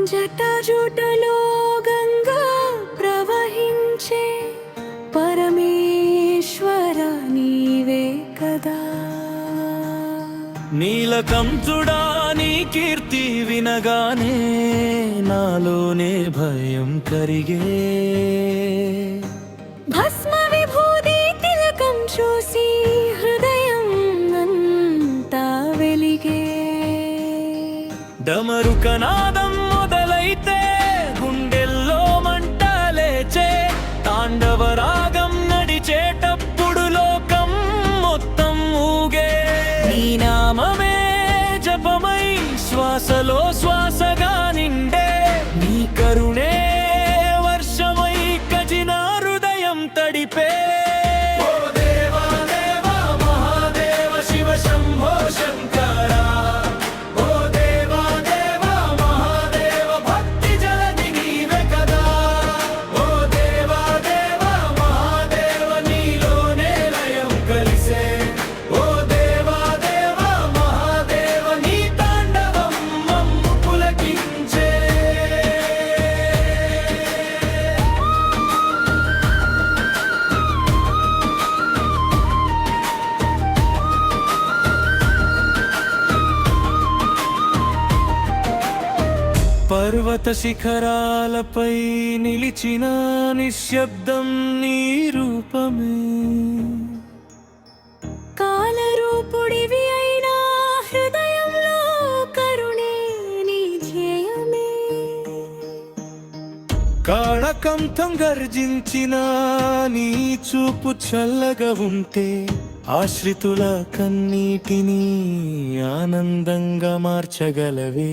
జటాజూటలో గంగా ప్రవహించే పరమేశ్వర నీవే కదా. నీలకంఠుడా నీ కీర్తి వినగానే నాలోనే భయం కరిగే. భస్మ విభూది తిలకం చూసి హృదయం అంతా వెలిగే. డమరుకనాదం మొదలైతే గుండెల్లో మంట లేచే. తాండవ రాగం నడిచేటప్పుడు లోకం మొత్తం ఊగే. నీ నామమే జపమై శ్వాసలో శ్వాసగా నిండే. నీ కరుణే వర్షమై కజిన హృదయం తడిపే. పర్వత శిఖరాలపై నిలిచిన నిశ్శబ్దం నీ రూపమే. కాలరూపుడివి అయినా హృదయంలో కరుణే నీ ధ్యేయమే. కాళకంఠం గర్జించిన నీ చూపు చల్లగా ఉంటే ఆశ్రితుల కన్నీటిని ఆనందంగా మార్చగలవే.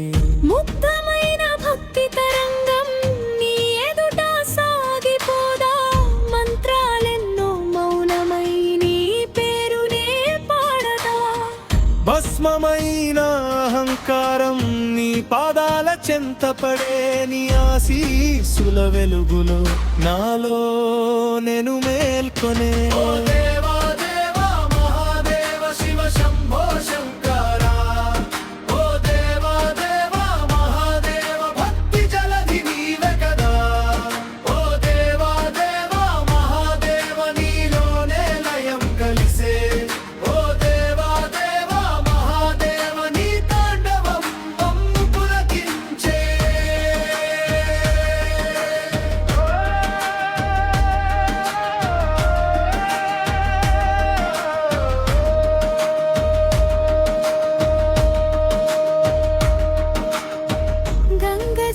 ముక్తమైన భక్తి తరంగం నీ ఎదుట సాగిపోదా. మంత్రాలెన్నో మౌనమై నీ పేరునే పాడదా. భస్మమైన అహంకారం నీ పాదాల చెంతపడే. నీ ఆశీస్సుల వెలుగులో నాలో నేను మేల్కొనే.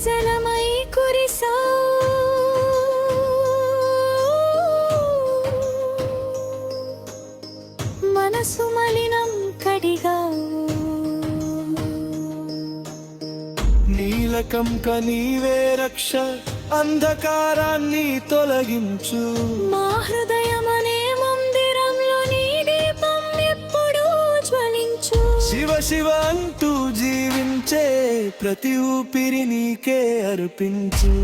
జలమై కురిసా మనసు మలినం కడిగా. నీలకంక నీవే రక్ష, అంధకారాన్ని తొలగించు. మా హృదయమనే మందిరంలో నీ దీపం ఎప్పుడూ జ్వలించు. శివ శివ అంటూ జీవించే ప్రతి ఊపిరి నీకే అర్పించు.